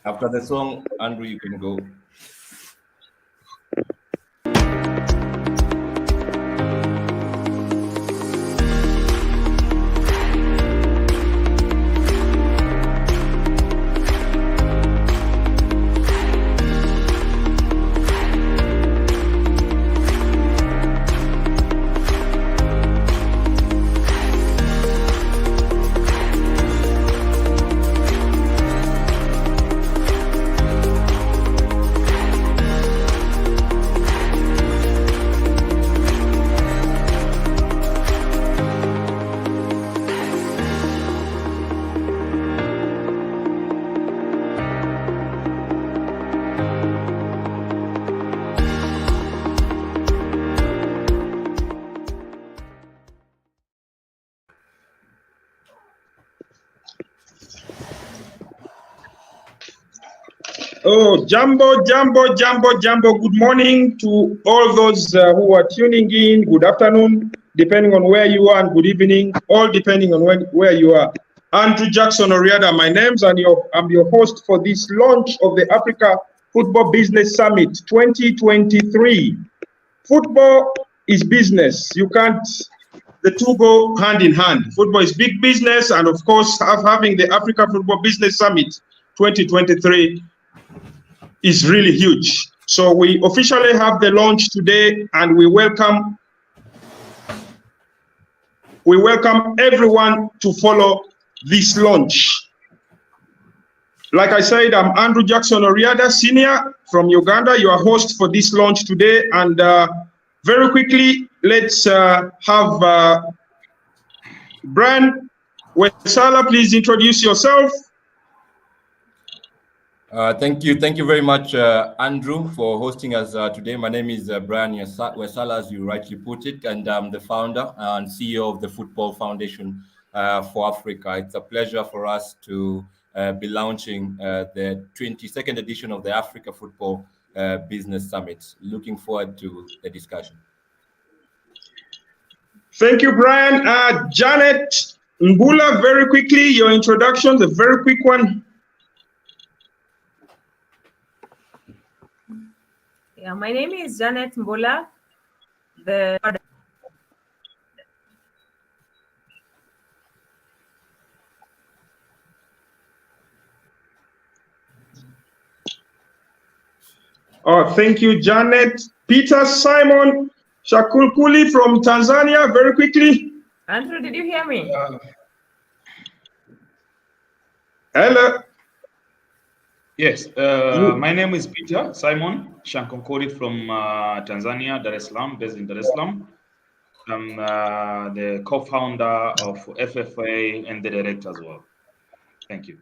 After the song, Andrew, you can go. Oh, Jumbo. Good morning to all those who are tuning in. Good afternoon, depending on where you are, and good evening, all depending on where you are. Andrew Jackson Oryada, my name's, and I'm your host for this launch of the Africa Football Business Summit 2023. Football is business. The two go hand in hand. Football is big business, and of course, having the Africa Football Business Summit 2023 is really huge. So we officially have the launch today, and we welcome everyone to follow this launch. Like I said, I'm Andrew Jackson Oryada, Senior from Uganda, your host for this launch today. And very quickly, let's have Brian Wesaala, please introduce yourself. Thank you very much, Andrew, for hosting us today. My name is Brian Wesaala, as you rightly put it, and I'm the founder and CEO of the Football Foundation for Africa. It's a pleasure for us to be launching the 22nd edition of the Africa Football Business Summit. Looking forward to the discussion. Thank you, Brian. Janet Mbula, very quickly, your introduction, the very quick one. Yeah, my name is Janet Mbula. Oh, thank you, Janet. Peter Simon Shankunkuli from Tanzania, very quickly. Andrew, did you hear me? Hello. Yes, my name is Peter Simon Shankunkuli from Tanzania, Dar es Salaam, based in Dar es Salaam. I'm the co-founder of FFA and the director as well. Thank you.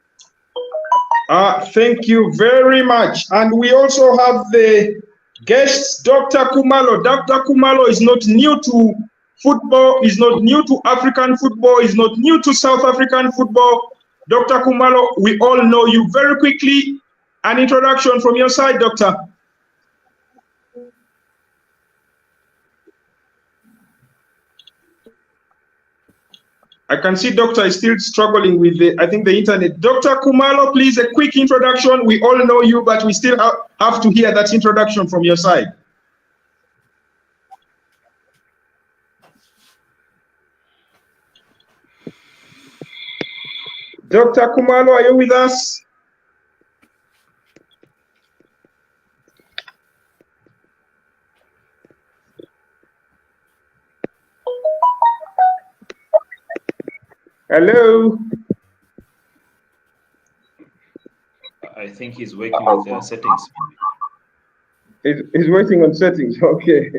Thank you very much. And we also have the guests, Dr. Khumalo. Dr. Khumalo is not new to football, is not new to African football, is not new to South African football. Dr. Khumalo, we all know you. Very quickly, an introduction from your side, Doctor. I can see Doctor is still struggling with the internet. Dr. Khumalo, please, a quick introduction. We all know you, but we still have to hear that introduction from your side. Dr. Khumalo, are you with us? Hello. I think he's working with the settings. He's working on settings, okay.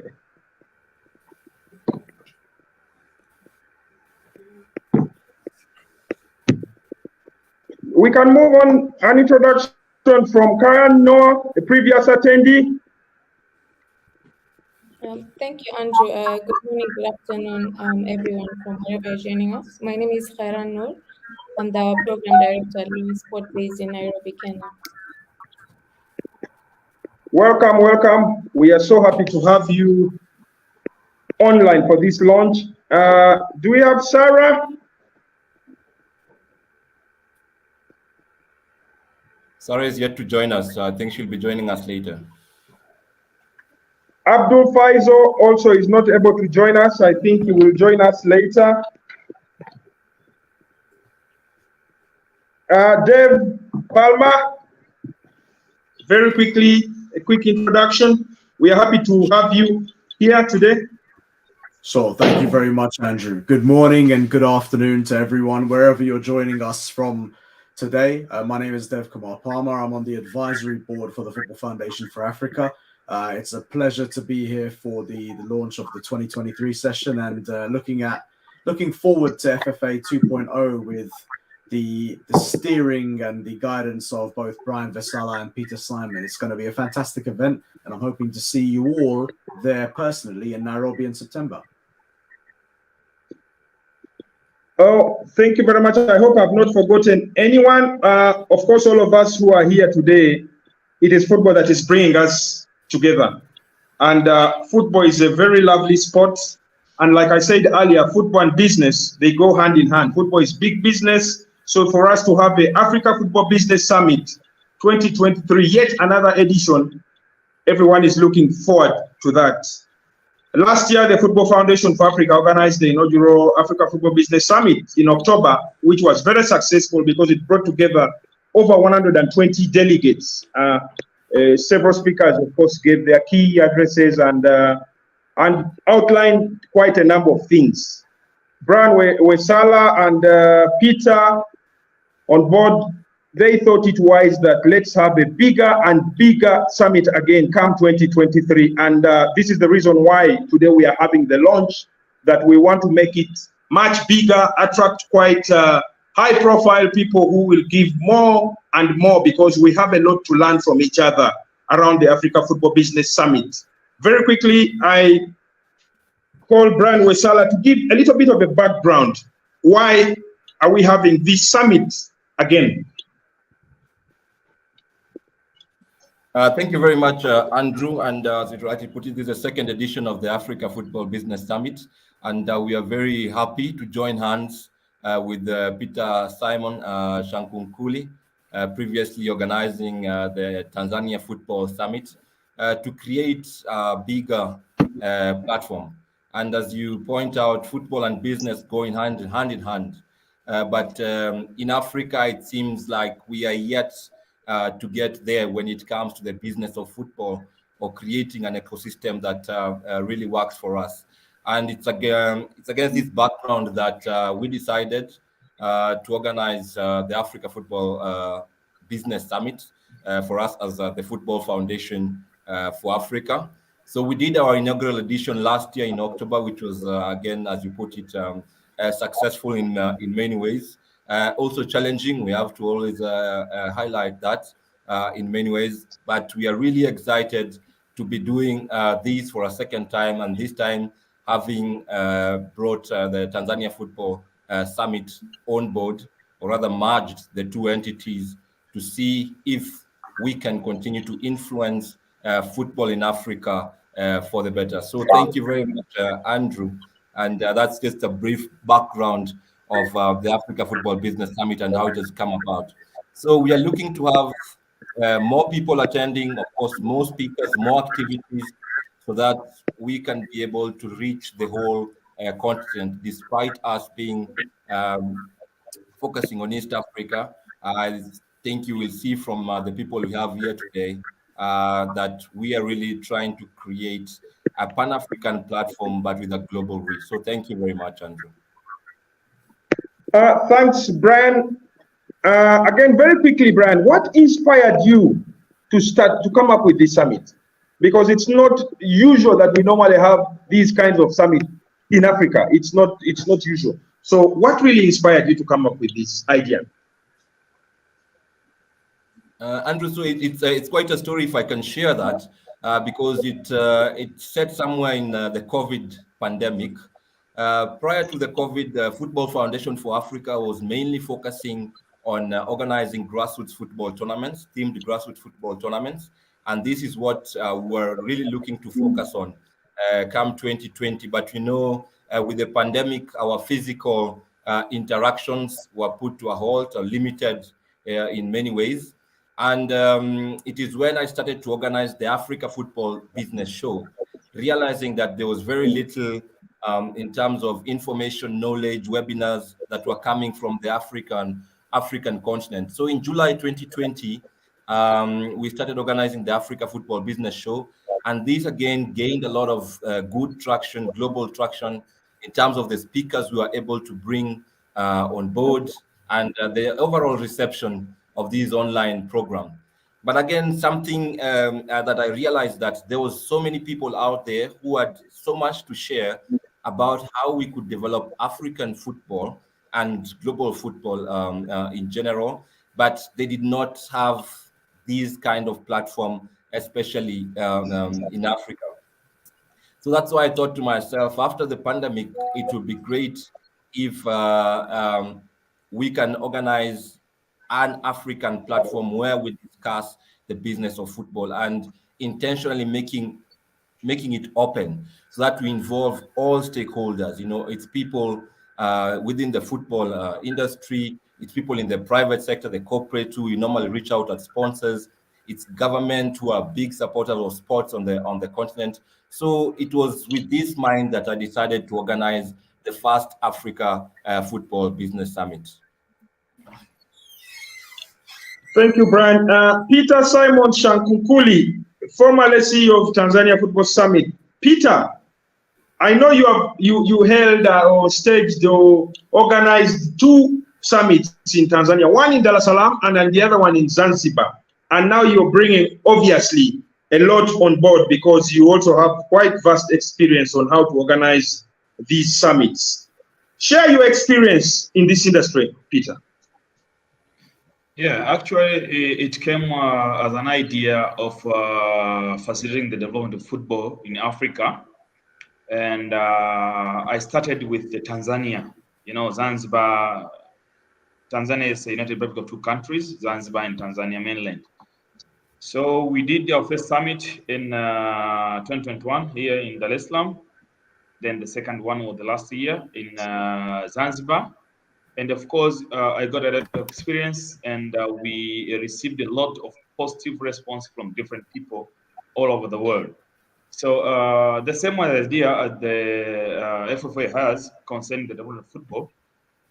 We can move on. An introduction from Khayran, Noor, the previous attendee. Thank you, Andrew. Good morning, good afternoon, everyone from wherever you're joining us. My name is Khayran Noor. I'm the program director at LawInSport based in Nairobi, Kenya. Welcome, welcome. We are so happy to have you online for this launch. Do we have Sarah? Sarah is yet to join us. So I think she'll be joining us later. Abdul-Faisal also is not able to join us. I think he will join us later. Dave Palmer, very quickly, a quick introduction. We are happy to have you here today. Sure. Thank you very much, Andrew. Good morning and good afternoon to everyone, wherever you're joining us from today. My name is Dev Kumar Palmer. I'm on the advisory board for the Football Foundation for Africa. It's a pleasure to be here for the launch of the 2023 session and looking forward to FFA 2.0 with the steering and the guidance of both Brian Wesaala and Peter Simon. It's going to be a fantastic event, and I'm hoping to see you all there personally in Nairobi in September. Oh, thank you very much. I hope I've not forgotten anyone. Of course, all of us who are here today, it is football that is bringing us together. And football is a very lovely sport. And like I said earlier, football and business, they go hand in hand. Football is big business. So for us to have the Africa Football Business Summit 2023, yet another edition, everyone is looking forward to that. Last year, the Football Foundation for Africa organized the inaugural Africa Football Business Summit in October, which was very successful because it brought together over 120 delegates. Several speakers, of course, gave their key addresses and outlined quite a number of things. Brian Wesaala and Peter on board, they thought it wise that let's have a bigger and bigger summit again come 2023. And this is the reason why today we are having the launch, that we want to make it much bigger, attract quite high profile people who will give more and more, because we have a lot to learn from each other around the Africa Football Business Summit. Very quickly, I call Brian Wesaala to give a little bit of a background. Why are we having this summit again? Thank you very much, Andrew. And as you rightly put it, this is the second edition of the Africa Football Business Summit. And we are very happy to join hands with Peter Simon Shankunkuli, previously organizing the Tanzania Football Summit, to create a bigger platform. And as you point out, football and business going hand in hand. But in Africa, it seems like we are yet to get there when it comes to the business of football or creating an ecosystem that really works for us. And it's against this background that we decided to organize the Africa Football Business Summit for us as the Football Foundation for Africa. So we did our inaugural edition last year in October, which was, again, as you put it, successful in many ways. Also challenging, we have to always highlight that in many ways, but we are really excited to be doing this for a second time, and this time having brought the Tanzania Football Summit on board, or rather merged the two entities to see if we can continue to influence football in Africa for the better. So thank you very much, Andrew. And that's just a brief background of the Africa Football Business Summit and how it has come about. So we are looking to have more people attending, of course, more speakers, more activities, so that we can be able to reach the whole continent, despite us being focusing on East Africa. I think you will see from the people we have here today that we are really trying to create a Pan-African platform, but with a global reach. So thank you very much, Andrew. Thanks, Brian. Again, very quickly, Brian, what inspired you to come up with this summit? Because it's not usual that we normally have these kinds of summit in Africa. It's not usual. So what really inspired you to come up with this idea? Andrew, so it's quite a story if I can share that, because it set somewhere in the COVID pandemic. Prior to the COVID, the Football Foundation for Africa was mainly focusing on organizing grassroots football tournaments, themed grassroots football tournaments. And this is what we're really looking to focus on come 2020. But with the pandemic, our physical interactions were put to a halt or limited in many ways. And it is when I started to organize the Africa Football Business Show, realizing that there was very little in terms of information, knowledge, webinars that were coming from the African continent. So in July 2020, we started organizing the Africa Football Business Show. And this again gained a lot of good traction, global traction, in terms of the speakers we were able to bring on board and the overall reception of these online program. But again, something that I realized that there was so many people out there who had so much to share about how we could develop African football and global football in general, but they did not have these kind of platform, especially in Africa. So that's why I thought to myself, after the pandemic, it would be great if we can organize an African platform where we discuss the business of football and intentionally making it open so that we involve all stakeholders. You know, it's people within the football industry, it's people in the private sector, the corporate who we normally reach out at sponsors, it's government who are big supporters of sports on the continent. So it was with this mind that I decided to organize the first Africa Football Business Summit. Thank you, Brian. Peter Simon Shankunkuli, formerly CEO of Tanzania Football Summit. Peter, I know you held or staged or organized 2 summits in Tanzania, one in Dar es Salaam and then the other one in Zanzibar. And now you're bringing, obviously, a lot on board because you also have quite vast experience on how to organize these summits. Share your experience in this industry, Peter. Yeah, actually, it came as an idea of facilitating the development of football in Africa. And I started with Tanzania. You know, Zanzibar, Tanzania is a united republic of 2 countries, Zanzibar and Tanzania mainland. So we did our first summit in 2021 here in Dar es Salaam. Then the second one was the last year in Zanzibar. And of course, I got a lot of experience and we received a lot of positive response from different people all over the world. So the same idea the FFA has concerning the development of football.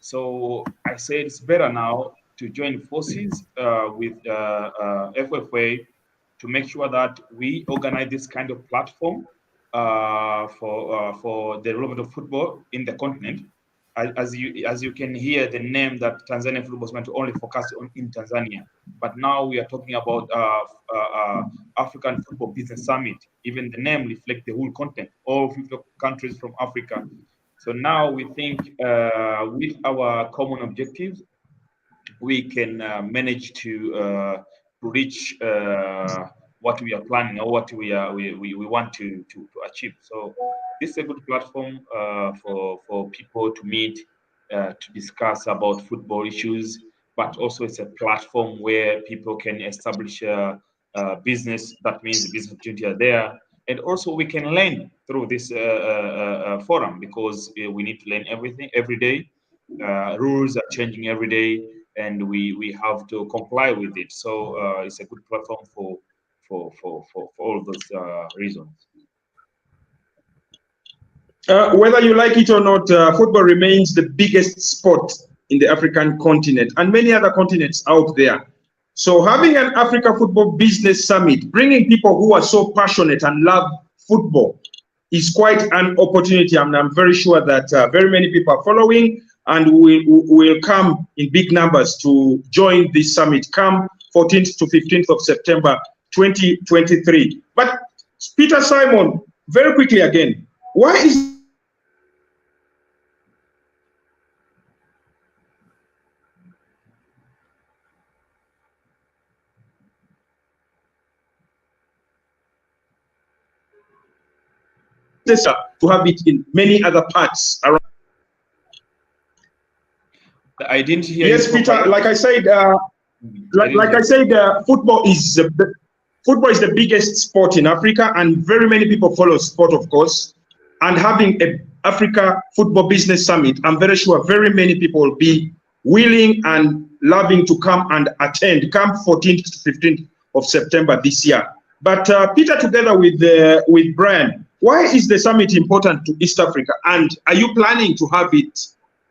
So I said it's better now to join forces with FFA to make sure that we organize this kind of platform for the development of football in the continent. As you can hear, the name that Tanzania Football was meant to only focus on in Tanzania, but now we are talking about African Football Business Summit. Even the name reflects the whole continent, all 50 countries from Africa. So now we think with our common objectives, we can manage to reach what we are planning or what we want to achieve. So this is a good platform for people to meet, to discuss about football issues, but also it's a platform where people can establish a business. That means the business opportunity are there. And also we can learn through this forum because we need to learn everything every day. Rules are changing every day and we have to comply with it. So it's a good platform for all those reasons. Whether you like it or not, football remains the biggest sport in the African continent and many other continents out there. So having an Africa Football Business Summit, bringing people who are so passionate and love football is quite an opportunity. And I'm very sure that very many people are following and will come in big numbers to join this summit come 14th to 15th of September 2023. But Peter Simon, very quickly again, why is to have it in many other parts around? I didn't hear. Yes, Peter. Like I said, football is the biggest sport in Africa, and very many people follow sport, of course. And having a Africa Football Business Summit, I'm very sure very many people willing and loving to come and attend, come 14th to 15th of September this year. But Peter, together with Brian, why is the summit important to East Africa? And are you planning to have it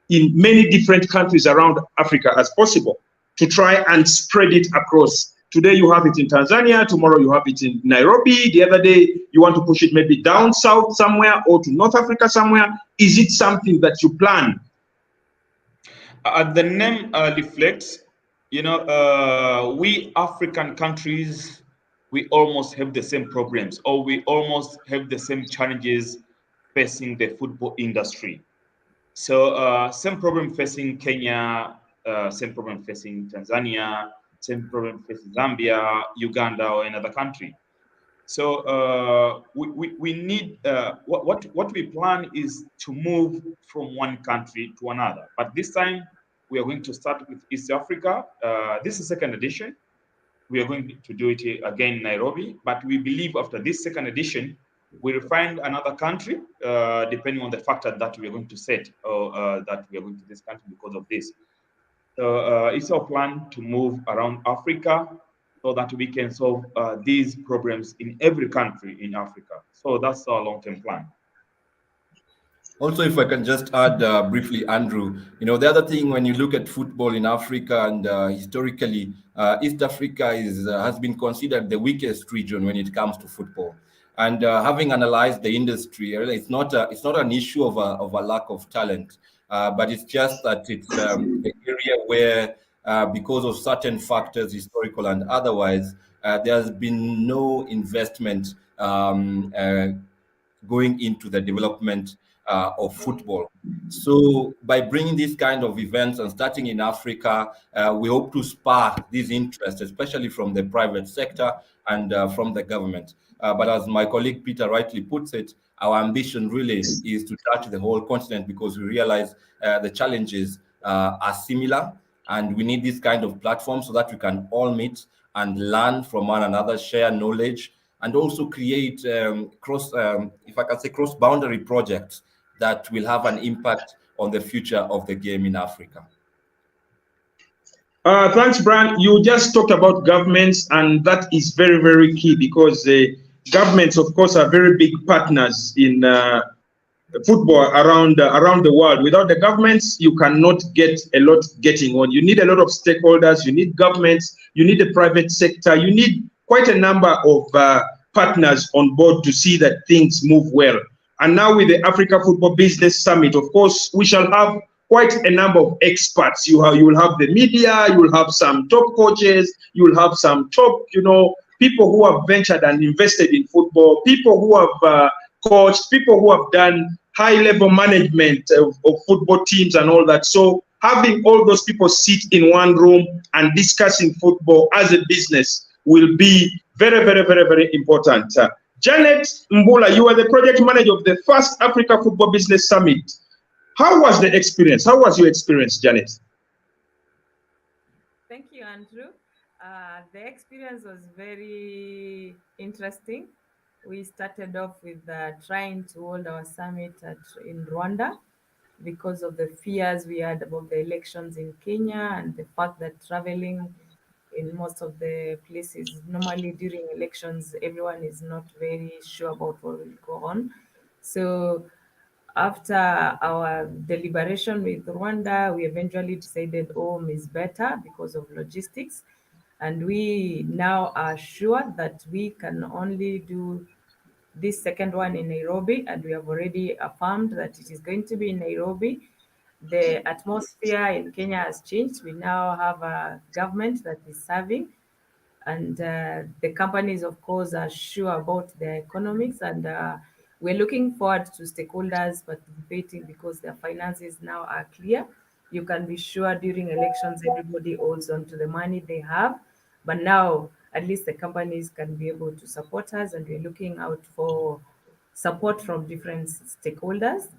in many different countries around Africa as possible to try and spread it across? Today you have it in Tanzania, tomorrow you have it in Nairobi, the other day you want to push it maybe down south somewhere or to North Africa somewhere. Is it something that you plan? The name reflects, you know, we African countries, we almost have the same problems, or we almost have the same challenges facing the football industry. So same problem facing Kenya, same problem facing Tanzania, same problem facing Zambia, Uganda, or another country. So we need, what we plan is to move from one country to another. But this time we are going to start with East Africa. This is second edition. We are going to do it again in Nairobi, but we believe after this second edition, we'll find another country, depending on the factor that we are going to set, or that we are going to this country because of this. So it's our plan to move around Africa so that we can solve these problems in every country in Africa. So that's our long-term plan. Also, if I can just add briefly, Andrew, you know, the other thing when you look at football in Africa and historically, East Africa has been considered the weakest region when it comes to football. And having analyzed the industry, it's not an issue of a lack of talent, but it's just that it's the area where, because of certain factors, historical and otherwise, there has been no investment going into the development of football. So by bringing these kind of events and starting in Africa, we hope to spark this interest, especially from the private sector and from the government. But as my colleague Peter rightly puts it, our ambition really is to touch the whole continent, because we realize the challenges are similar, and we need this kind of platform so that we can all meet and learn from one another, share knowledge, and also create if I can say, cross-boundary projects that will have an impact on the future of the game in Africa. Thanks, Brian. You just talked about governments, and that is very, very key, because governments, of course, are very big partners in football around the world. Without the governments, you cannot get a lot getting on. You need a lot of stakeholders. You need governments. You need the private sector. You need quite a number of partners on board to see that things move well. And now with the Africa Football Business Summit, of course, we shall have quite a number of experts. You will have the media, you will have some top coaches, you will have some top, people who have ventured and invested in football, people who have coached, people who have done high-level management of football teams and all that. So having all those people sit in one room and discussing football as a business will be very, very, very, very important. Janet Mbula, you are the project manager of the first Africa Football Business Summit. How was the experience? How was your experience, Janet? Thank you, Andrew. The experience was very interesting. We started off with trying to hold our summit in Rwanda because of the fears we had about the elections in Kenya and the fact that traveling in most of the places, normally during elections, everyone is not very sure about what will go on. So after our deliberation with Rwanda, we eventually decided home is better because of logistics. And we now are sure that we can only do this second one in Nairobi, and we have already affirmed that it is going to be in Nairobi. The atmosphere in Kenya has changed. We now have a government that is serving, and the companies, of course, are sure about their economics, and we're looking forward to stakeholders participating because their finances now are clear. You can be sure during elections, everybody holds on to the money they have, but now at least the companies can be able to support us, and we're looking out for support from different stakeholders.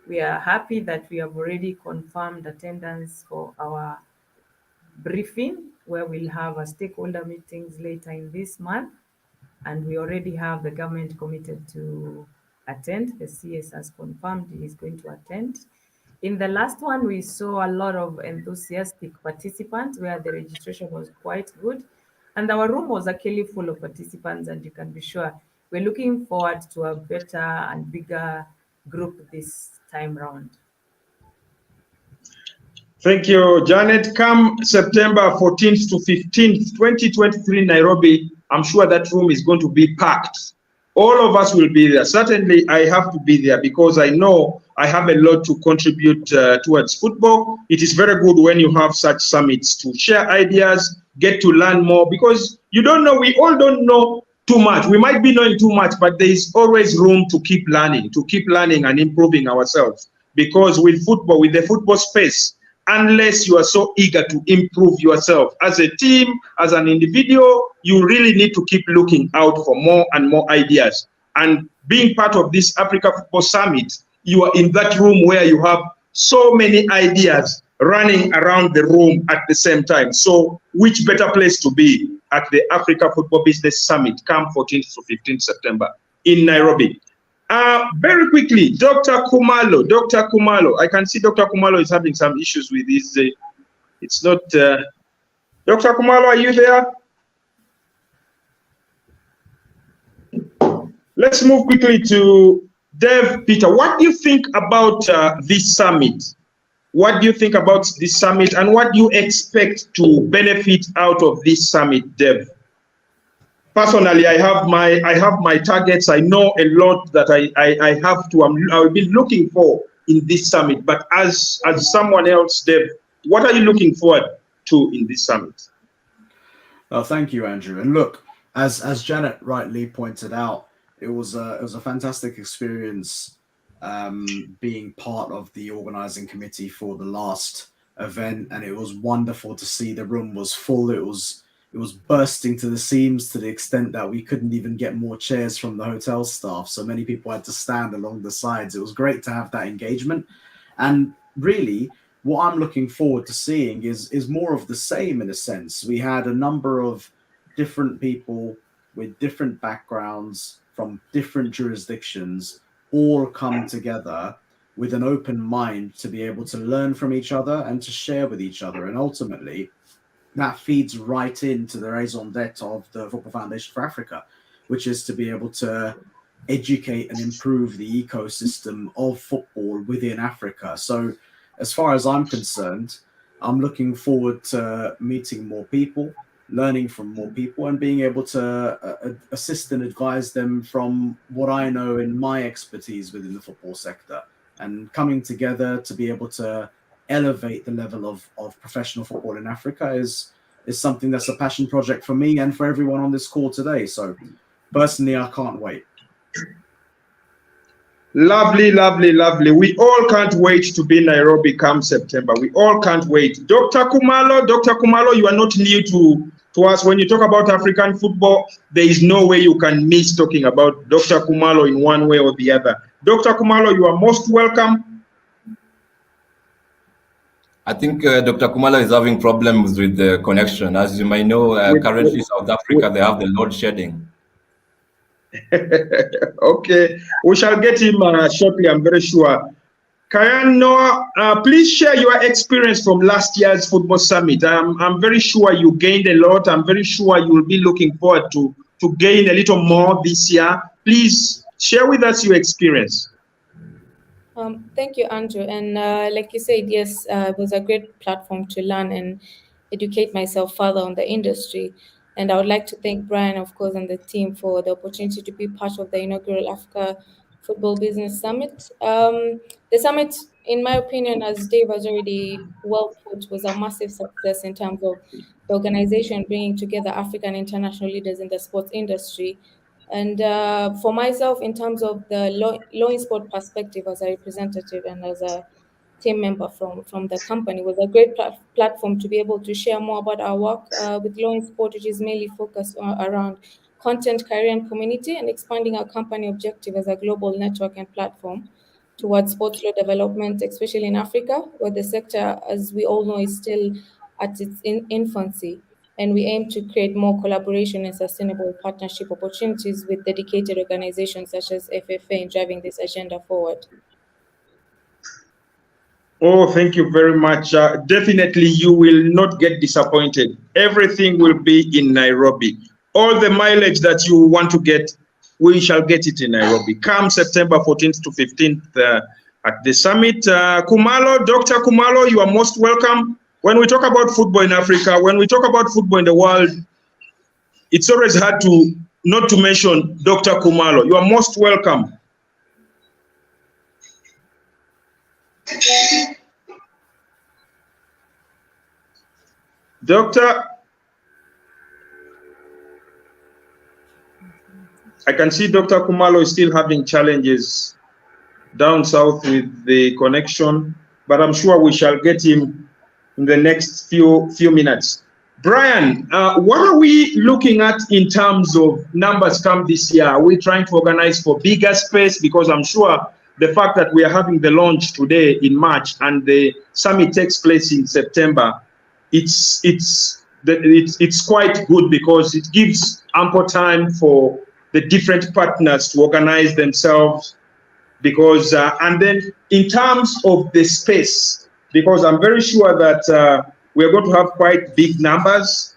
We are happy that we have already confirmed attendance for our briefing, where we'll have a stakeholder meetings later in this month, and we already have the government committed to attend. The CS has confirmed he is going to attend. In the last one, we saw a lot of enthusiastic participants where the registration was quite good. And our room was actually full of participants, and you can be sure we're looking forward to a better and bigger group this time round. Thank you, Janet. Come September 14th to 15th, 2023, Nairobi, I'm sure that room is going to be packed. All of us will be there. Certainly, I have to be there because I know I have a lot to contribute towards football. It is very good when you have such summits to share ideas, get to learn more, because you don't know, we all don't know too much. We might be knowing too much, but there is always room to keep learning and improving ourselves. Because with football, with the football space, unless you are so eager to improve yourself as a team, as an individual, you really need to keep looking out for more and more ideas. And being part of this Africa Football Summit, you are in that room where you have so many ideas running around the room at the same time. So which better place to be at the Africa Football Business Summit come 14th to 15th September in Nairobi. Very quickly, Dr. Khumalo. Dr. Khumalo. I can see Dr. Khumalo is having some issues with his. It's not. Dr. Khumalo, are you there? Let's move quickly to Dev Peter. What do you think about this summit? What do you think about this summit, and what do you expect to benefit out of this summit, Dev? Personally, I have my targets. I know a lot that I have to. I will be looking for in this summit. But as someone else, Deb, what are you looking forward to in this summit? Thank you, Andrew. And look, as Janet rightly pointed out, it was a fantastic experience being part of the organizing committee for the last event, and it was wonderful to see the room was full. It was bursting to the seams to the extent that we couldn't even get more chairs from the hotel staff. So many people had to stand along the sides. It was great to have that engagement. And really, what I'm looking forward to seeing is more of the same in a sense. We had a number of different people with different backgrounds from different jurisdictions all come together with an open mind to be able to learn from each other and to share with each other. And ultimately, that feeds right into the raison d'etre of the Football Foundation for Africa, which is to be able to educate and improve the ecosystem of football within Africa. So as far as I'm concerned, I'm looking forward to meeting more people, learning from more people, and being able to assist and advise them from what I know in my expertise within the football sector, and coming together to be able to elevate the level of professional football in Africa is something that's a passion project for me and for everyone on this call today. So personally, I can't wait. Lovely, lovely, lovely. We all can't wait to be in Nairobi come September. We all can't wait. Dr. Khumalo, you are not new to us. When you talk about African football, there is no way you can miss talking about Dr. Khumalo in one way or the other. Dr. Khumalo, you are most welcome. I think Dr. Khumalo is having problems with the connection. As you may know, currently South Africa, they have the load shedding. Okay, we shall get him shortly, I'm very sure. Khayran, Noor, please share your experience from last year's football summit. I'm very sure you gained a lot. I'm very sure you will be looking forward to gain a little more this year. Please share with us your experience. Thank you, Andrew. And like you said, yes, it was a great platform to learn and educate myself further on the industry. And I would like to thank Brian, of course, and the team for the opportunity to be part of the inaugural Africa Football Business Summit. The summit, in my opinion, as Dave has already well put, was a massive success in terms of the organization bringing together African international leaders in the sports industry. And for myself, in terms of the LawInSport perspective as a representative and as a team member from the company, was a great platform to be able to share more about our work with LawInSport, which is mainly focused around content, career, and community, and expanding our company objective as a global network and platform towards sports law development, especially in Africa, where the sector, as we all know, is still at its infancy. And we aim to create more collaboration and sustainable partnership opportunities with dedicated organizations such as FFA in driving this agenda forward. Oh, thank you very much. Definitely, you will not get disappointed. Everything will be in Nairobi. All the mileage that you want to get, we shall get it in Nairobi. Come September 14th to 15th at the summit. Khumalo, Dr. Khumalo, you are most welcome. When we talk about football in Africa, when we talk about football in the world, it's always hard to not to mention Dr. Khumalo. You are most welcome. Doctor, I can see Dr. Khumalo is still having challenges down south with the connection, but I'm sure we shall get him in the next few minutes. Brian, what are we looking at in terms of numbers come this year? Are we trying to organize for bigger space? Because I'm sure the fact that we are having the launch today in March and the summit takes place in September, it's quite good because it gives ample time for the different partners to organize themselves. Because and then in terms of the space, because I'm very sure that we're going to have quite big numbers.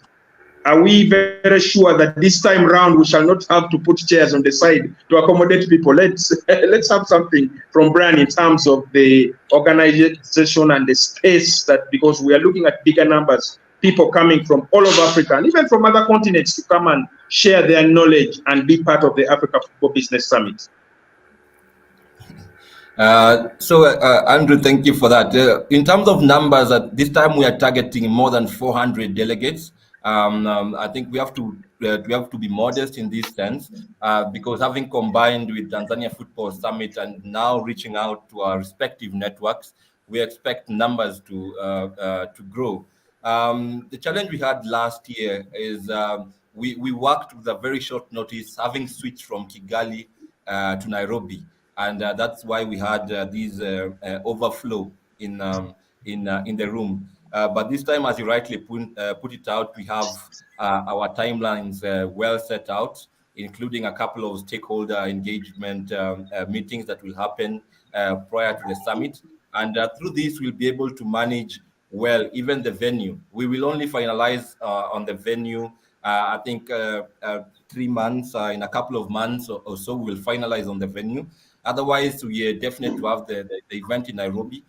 Are we very sure that this time round we shall not have to put chairs on the side to accommodate people? Let's have something from Brian in terms of the organization and the space, that because we are looking at bigger numbers, people coming from all over Africa and even from other continents to come and share their knowledge and be part of the Africa Football Business Summit. Andrew, thank you for that. In terms of numbers, at this time we are targeting more than 400 delegates. I think we have to be modest in this sense because having combined with Tanzania Football Summit and now reaching out to our respective networks, we expect numbers to grow. The challenge we had last year is we worked with a very short notice, having switched from Kigali to Nairobi. And that's why we had these overflow in the room. But this time, as you rightly put it out, we have our timelines well set out, including a couple of stakeholder engagement meetings that will happen prior to the summit. And through this, we'll be able to manage well even the venue. We will only finalize on the venue, I think 3 months, in a couple of months or so, we'll finalize on the venue. Otherwise, we are definite to have the event in Nairobi.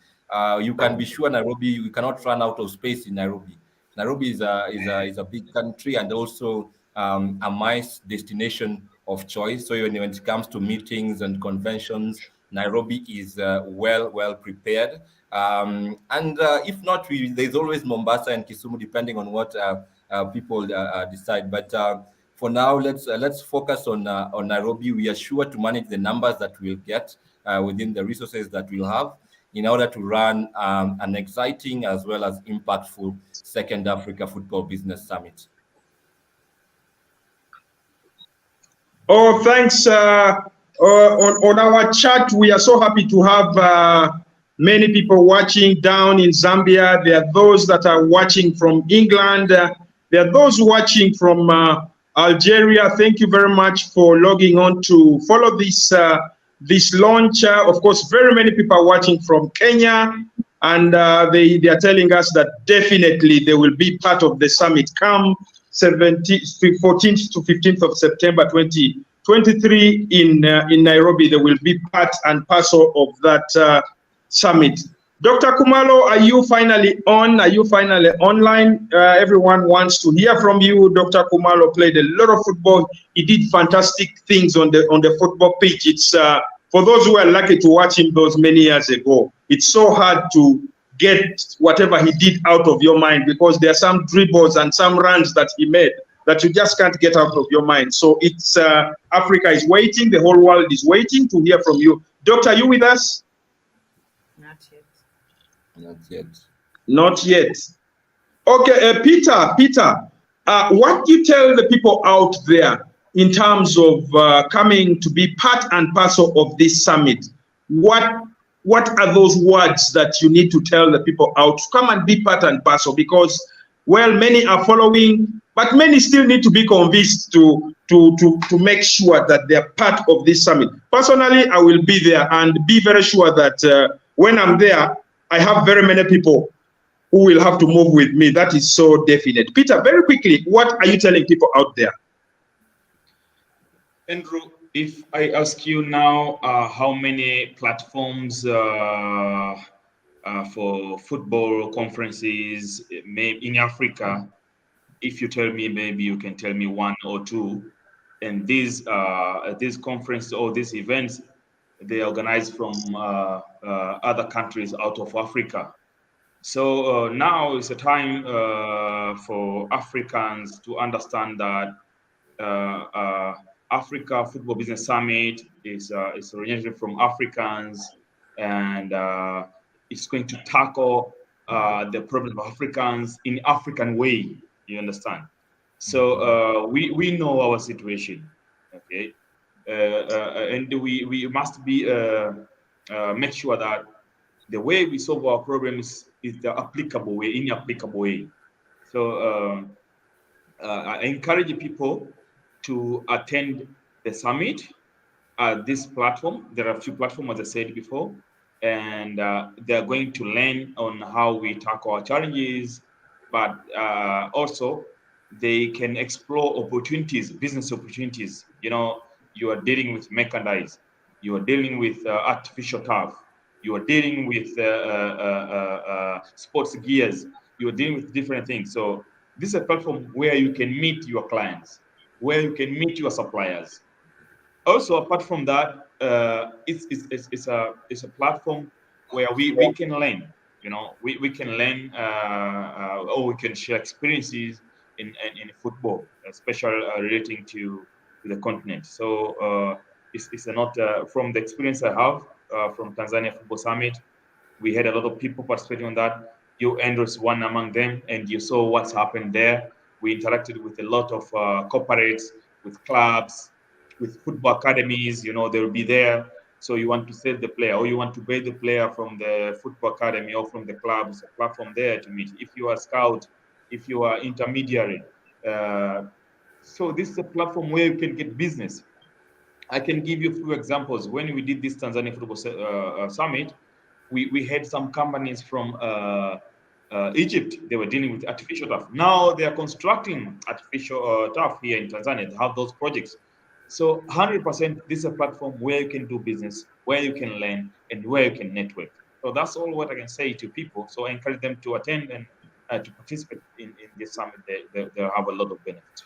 You can be sure Nairobi, we cannot run out of space in Nairobi. Nairobi is a big country and also a MICE destination of choice. So when it comes to meetings and conventions, Nairobi is well prepared. And if not, there's always Mombasa and Kisumu, depending on what people decide. But for now, let's focus on Nairobi. We are sure to manage the numbers that we'll get within the resources that we'll have in order to run an exciting as well as impactful second Africa Football Business Summit. Oh, thanks. On our chat, we are so happy to have many people watching down in Zambia. There are those that are watching from England. There are those watching from Algeria. Thank you very much for logging on to follow this this launch. Of course, very many people are watching from Kenya, and they are telling us that definitely they will be part of the summit come 14th to 15th of September 2023 in Nairobi. They will be part and parcel of that summit. Dr. Khumalo, are you finally on? Are you finally online? Everyone wants to hear from you. Dr. Khumalo played a lot of football. He did fantastic things on the football pitch. It's for those who are lucky to watch him those many years ago, it's so hard to get whatever he did out of your mind, because there are some dribbles and some runs that he made that you just can't get out of your mind. So it's Africa is waiting. The whole world is waiting to hear from you. Doctor, are you with us? Not yet. Not yet. Not yet. Okay, Peter, what do you tell the people out there in terms of coming to be part and parcel of this summit? What are those words that you need to tell the people out to come and be part and parcel? Because, well, many are following, but many still need to be convinced to make sure that they're part of this summit. Personally, I will be there and be very sure that when I'm there, I have very many people who will have to move with me. That is so definite. Peter, very quickly, what are you telling people out there? Andrew, if I ask you now how many platforms for football conferences maybe in Africa, if you tell me, maybe you can tell me one or two. And these conferences or these events, they are organized from other countries out of Africa. So now is a time for Africans to understand that Africa Football Business Summit is originated from Africans, and it's going to tackle the problem of Africans in African way. You understand? So we know our situation, okay, and we must be make sure that the way we solve our problems is the applicable way, inapplicable way. So I encourage people to attend the summit at this platform. There are a few platforms, as I said before, and they're going to learn on how we tackle our challenges, but also they can explore opportunities, business opportunities. You know, you are dealing with mechanized, you are dealing with artificial turf, you are dealing with sports gears, you are dealing with different things. So this is a platform where you can meet your clients, where you can meet your suppliers. Also, apart from that, it's a platform where we can learn. You know, we can learn or we can share experiences in football, especially relating to the continent. So it's not from the experience I have from Tanzania Football Summit. We had a lot of people participating on that. You, Andrew, is one among them, and you saw what's happened there. We interacted with a lot of corporates, with clubs, with football academies. You know, they'll be there. So you want to sell the player, or you want to buy the player from the football academy or from the club. It's a platform there to meet. If you are a scout, if you are intermediary, so this is a platform where you can get business. I can give you a few examples. When we did this Tanzania Football Summit, we had some companies from Egypt. They were dealing with artificial turf. Now they are constructing artificial turf here in Tanzania. They have those projects. So 100%, this is a platform where you can do business, where you can learn, and where you can network. So that's all what I can say to people. So I encourage them to attend and to participate in this summit. They'll have a lot of benefits.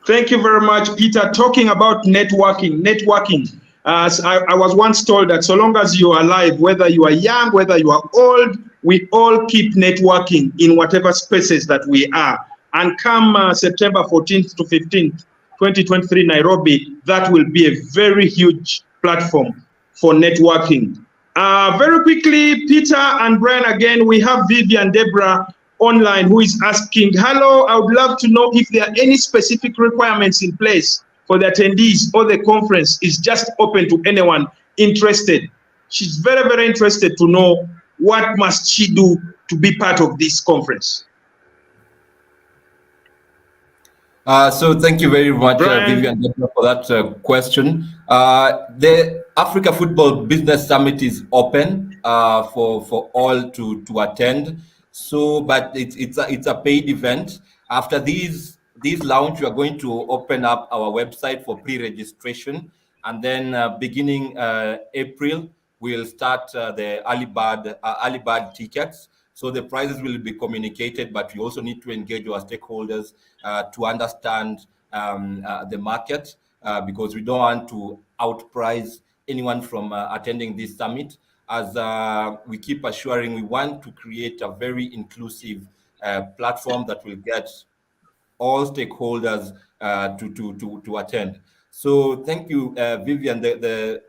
Thank you very much, Peter. Talking about networking. As I was once told that so long as you are alive, whether you are young, whether you are old, we all keep networking in whatever spaces that we are. And come September 14th to 15th, 2023, Nairobi, that will be a very huge platform for networking. Very quickly, Peter and Brian, again, we have Vivian Deborah online who is asking, hello, I would love to know if there are any specific requirements in place for the attendees, or the conference is just open to anyone interested. She's very, very interested to know what must she do to be part of this conference. So thank you very much, Vivian, for that question. The Africa Football Business Summit is open for all to attend. So, but it's a paid event. After this launch, we are going to open up our website for pre-registration, and then beginning April, we'll start the early bird tickets. So the prices will be communicated, but we also need to engage our stakeholders to understand the market because we don't want to outprice anyone from attending this summit. As we keep assuring, we want to create a very inclusive platform that will get all stakeholders to attend. So thank you, Vivian. The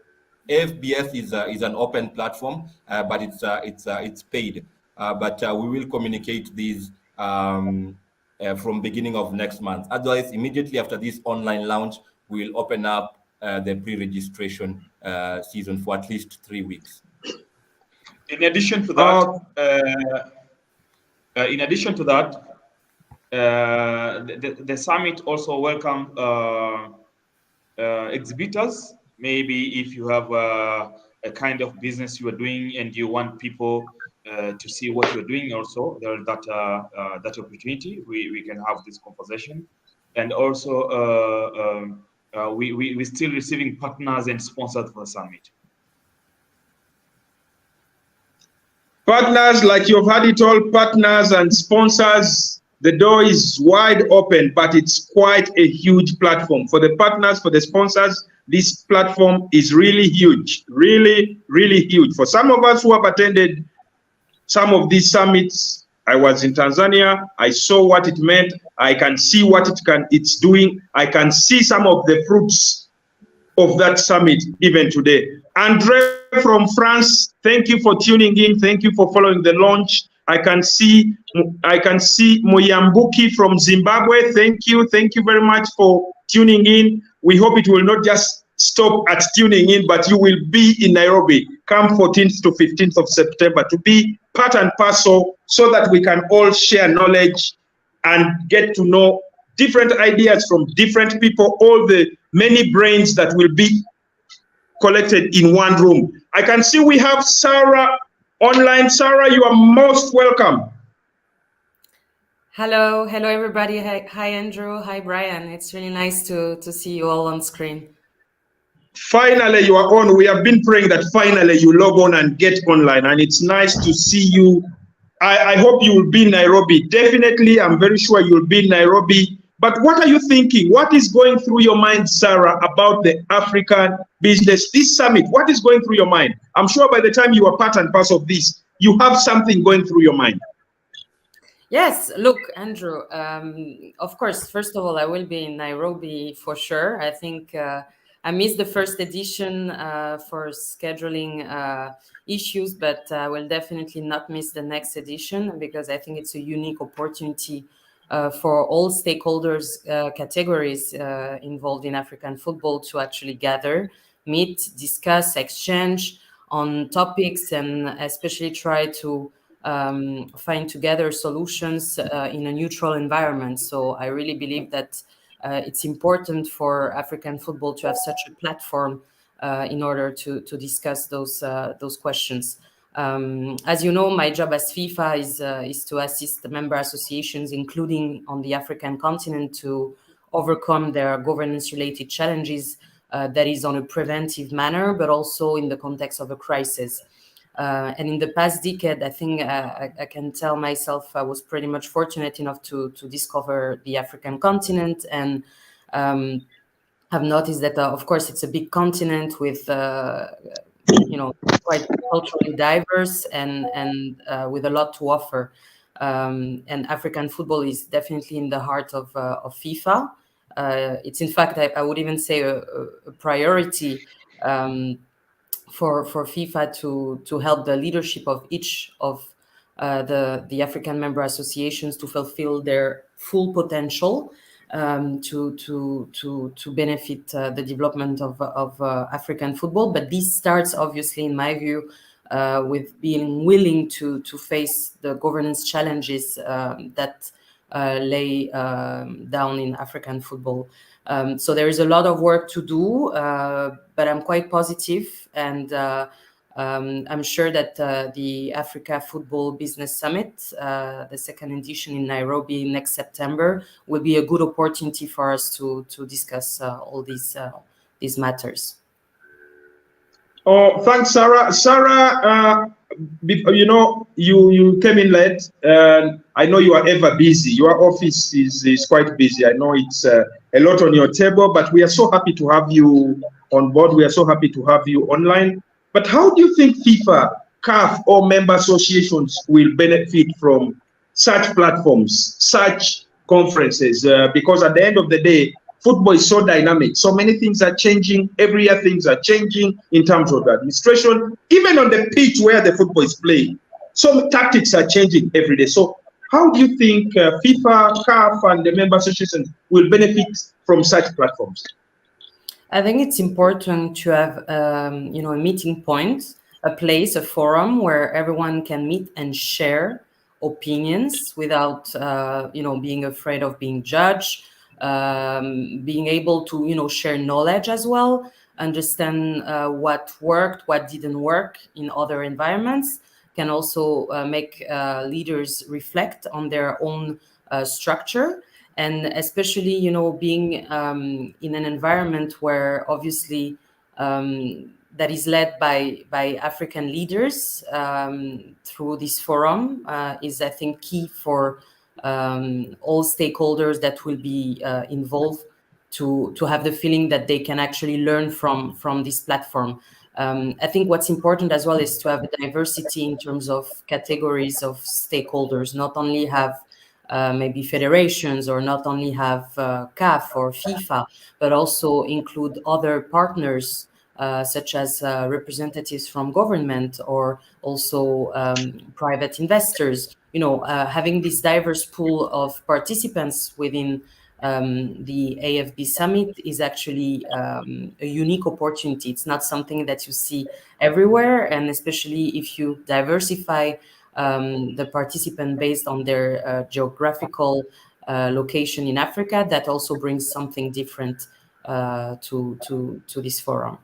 AFBS is an open platform, but it's paid. But we will communicate these from beginning of next month. Otherwise, immediately after this online launch, we'll open up the pre-registration season for at least 3 weeks. In addition to that, the summit also welcome exhibitors. Maybe if you have kind of business you are doing and you want people to see what you're doing also, there is that opportunity. We can have this conversation. And also, we're still receiving partners and sponsors for the summit. Partners, like you've had it all, partners and sponsors, the door is wide open, but it's quite a huge platform. For the partners, for the sponsors, this platform is really huge, really, really huge. For some of us who have attended some of these summits, I was in Tanzania, I saw what it meant, I can see what it's doing, I can see some of the fruits of that summit even today. Andre from France, thank you for tuning in. Thank you for following the launch. I can see Moyambuki from Zimbabwe. Thank you very much for tuning in. We hope it will not just stop at tuning in, but you will be in Nairobi come 14th to 15th of September to be part and parcel, so that we can all share knowledge and get to know different ideas from different people, all the many brains that will be collected in one room. I can see we have Sarah online. Sarah, you are most welcome. Hello everybody. Hi Andrew, hi Brian. It's really nice to see you all on screen. Finally, you are on. We have been praying that finally you log on and get online, and it's nice to see you. I hope you will be in Nairobi. Definitely, I'm very sure you'll be in Nairobi. But what are you thinking? What is going through your mind, Sarah, about the African business, this summit? What is going through your mind? I'm sure by the time you are part and parcel of this, you have something going through your mind. Yes, look, Andrew, of course, first of all, I will be in Nairobi for sure. I think I missed the first edition for scheduling issues, but I will definitely not miss the next edition, because I think it's a unique opportunity for all stakeholders, categories involved in African football to actually gather, meet, discuss, exchange on topics, and especially try to find together solutions in a neutral environment. So I really believe that it's important for African football to have such a platform in order to discuss those questions. As you know, my job as FIFA is to assist the member associations, including on the African continent, to overcome their governance-related challenges, that is on a preventive manner, but also in the context of a crisis. And in the past decade, I think I can tell myself I was pretty much fortunate enough to discover the African continent, and have noticed that, of course, it's a big continent with quite culturally diverse and with a lot to offer. And African football is definitely in the heart of FIFA. It's in fact, I would even say a priority for FIFA to help the leadership of each of the African member associations to fulfill their full potential, to benefit the development of African football. But this starts, obviously, in my view, with being willing to face the governance challenges that lay down in African football. So there is a lot of work to do, but I'm quite positive, and I'm sure that the Africa Football Business Summit, the second edition in Nairobi next September, will be a good opportunity for us to discuss all these matters. Oh, thanks, Sarah. Sarah, you came in late, and I know you are ever busy. Your office is quite busy. I know it's a lot on your table, but we are so happy to have you on board. We are so happy to have you online. But how do you think FIFA, CAF, or member associations will benefit from such platforms, such conferences? Because at the end of the day, football is so dynamic. So many things are changing. Every year things are changing in terms of the administration, even on the pitch where the football is playing. Some tactics are changing every day. So how do you think FIFA, CAF, and the member associations will benefit from such platforms? I think it's important to have, a meeting point, a place, a forum where everyone can meet and share opinions without, being afraid of being judged, being able to, share knowledge as well. understand what worked, what didn't work in other environments, can also make leaders reflect on their own structure. And especially, being in an environment where obviously that is led by African leaders through this forum is, I think, key for all stakeholders that will be involved to have the feeling that they can actually learn from this platform. I think what's important as well is to have a diversity in terms of categories of stakeholders, not only have maybe federations, or not only have CAF or FIFA, but also include other partners such as representatives from government, or also private investors. Having this diverse pool of participants within the AFB Summit is actually a unique opportunity. It's not something that you see everywhere, and especially if you diversify the participant based on their geographical location in Africa, that also brings something different to this forum.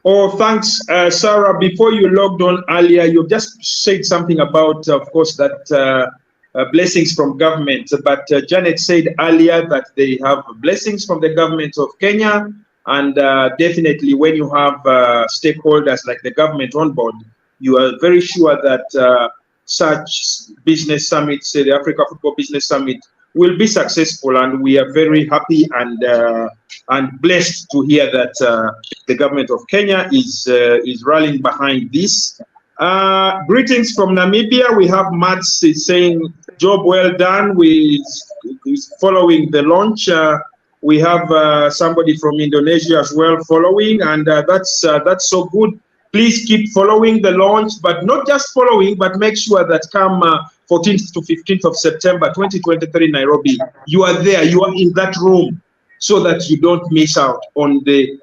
Oh, thanks, Sarah. Before you logged on earlier, you just said something about, of course, that blessings from government. But Janet said earlier that they have blessings from the government of Kenya. And definitely when you have stakeholders like the government on board, you are very sure that such business summits, the Africa Football Business Summit, will be successful. And we are very happy and blessed to hear that the government of Kenya is rallying behind this. Greetings from Namibia. We have Mats saying, job well done. He's following the launch. We have somebody from Indonesia as well following, and that's so good. Please keep following the launch, but not just following, but make sure that come 14th to 15th of September 2023 Nairobi, you are there, you are in that room, so that you don't miss out on the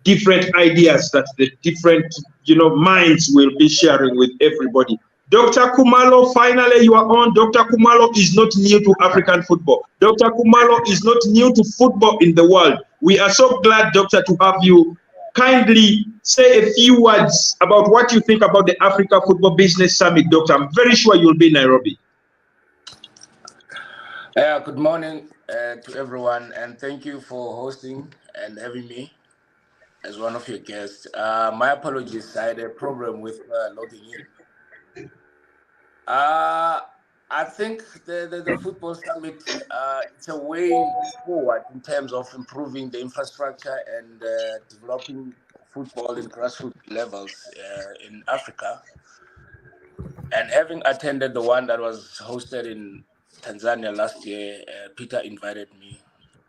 different ideas that the different minds will be sharing with everybody. Dr. Khumalo, finally you are on. Dr. Khumalo is not new to African football. Dr. Khumalo is not new to football in the world. We are so glad, Doctor, to have you. Kindly say a few words about what you think about the Africa Football Business Summit, Doctor. I'm very sure you'll be in Nairobi. Good morning to everyone, and thank you for hosting and having me as one of your guests. My apologies, I had a problem with logging in. I think the Football Summit, it's a way forward in terms of improving the infrastructure and developing football in grassroots levels in Africa. And having attended the one that was hosted in Tanzania last year, Peter invited me.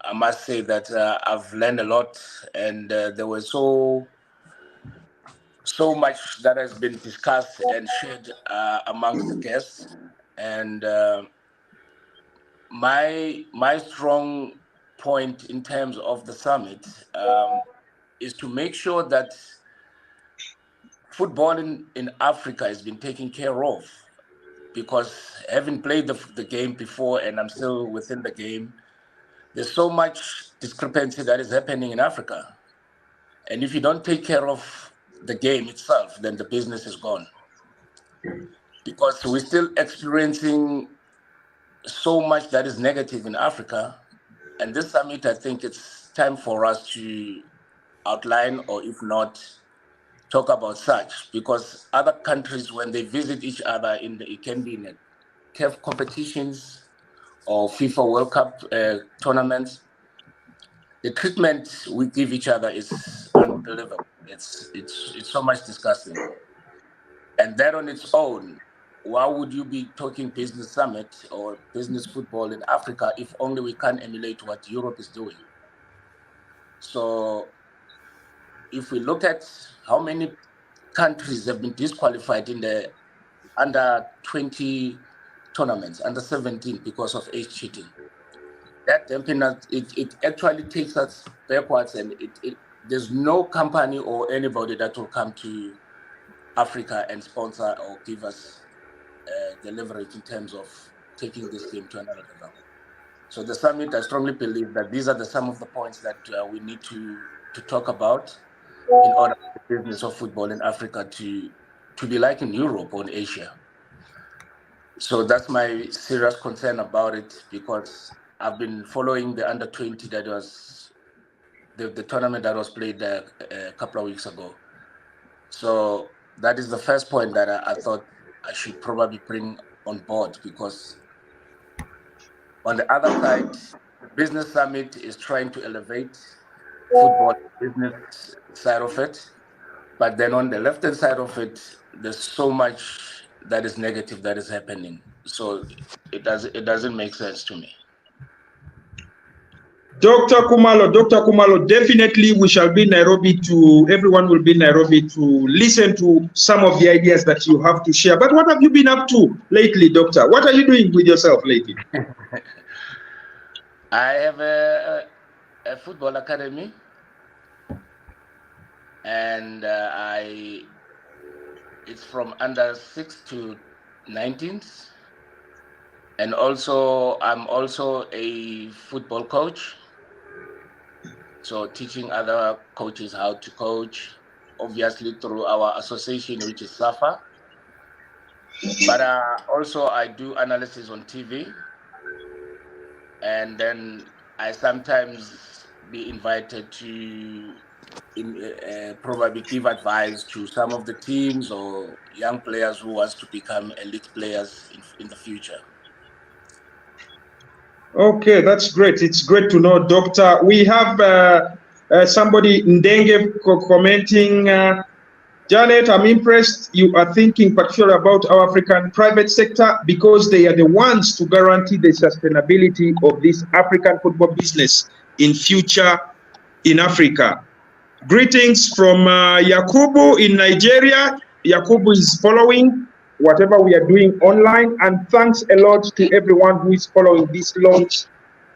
I must say that I've learned a lot, and there was so much that has been discussed and shared amongst the guests. And my strong point in terms of the summit is to make sure that football in Africa has been taken care of, because having played the game before, and I'm still within the game, there's so much discrepancy that is happening in Africa. And if you don't take care of the game itself, then the business is gone. Because we're still experiencing so much that is negative in Africa. And this summit, I think it's time for us to outline, or if not, talk about such, because other countries, when they visit each other, it can be in CAF competitions or FIFA World Cup tournaments, the treatment we give each other is unbelievable. It's so much disgusting. And that on its own, why would you be talking business summit or business football in Africa if only we can't emulate what Europe is doing? So if we look at how many countries have been disqualified in the under 20 tournaments, under 17, because of age cheating, that it actually takes us backwards, and there's no company or anybody that will come to Africa and sponsor or give us the leverage in terms of taking this game to another level. So the summit, I strongly believe that these are some of the points that we need to to talk about in order for the business of football in Africa to be like in Europe or in Asia. So that's my serious concern about it, because I've been following the under-20 that was the tournament that was played a couple of weeks ago. So that is the first point that I thought I should probably bring on board, because on the other side, the business summit is trying to elevate football business side of it. But then on the left-hand side of it, there's so much that is negative that is happening. So it doesn't make sense to me. Dr. Khumalo, definitely we shall be in Nairobi everyone will be in Nairobi to listen to some of the ideas that you have to share. But what have you been up to lately, Doctor? What are you doing with yourself lately? I have a football academy, and it's from under 6 to 19s. And also, I'm also a football coach. So teaching other coaches how to coach, obviously through our association, which is SAFA. But also I do analysis on TV. And then I sometimes be invited to probably give advice to some of the teams or young players who wants to become elite players in the future. Okay, that's great. It's great to know, Doctor. We have somebody, Ndenge, commenting, Janet, I'm impressed you are thinking particularly about our African private sector, because they are the ones to guarantee the sustainability of this African football business in future in Africa. Greetings from Yakubu in Nigeria. Yakubu is following whatever we are doing online, and thanks a lot to everyone who is following this launch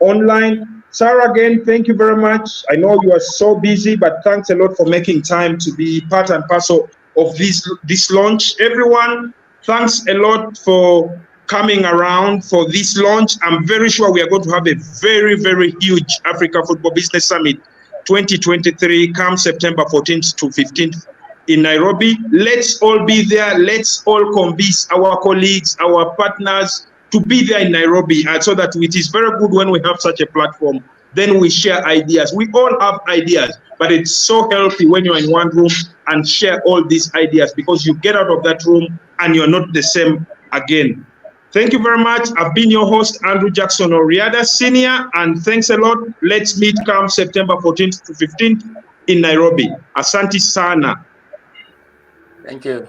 online. Sarah, again, thank you very much. I know you are so busy, but thanks a lot for making time to be part and parcel of this launch. Everyone, thanks a lot for coming around for this launch. I'm very sure we are going to have a very, very huge Africa Football Business Summit 2023 come September 14th to 15th in Nairobi. Let's all be there. Let's all convince our colleagues, our partners to be there in Nairobi, so that it is very good when we have such a platform. Then we share ideas. We all have ideas, but it's so healthy when you're in one room and share all these ideas, because you get out of that room and you're not the same again. Thank you very much. I've been your host, Andrew Jackson Oryada, Senior, and thanks a lot. Let's meet come September 14th to 15th in Nairobi. Asante sana. Thank you.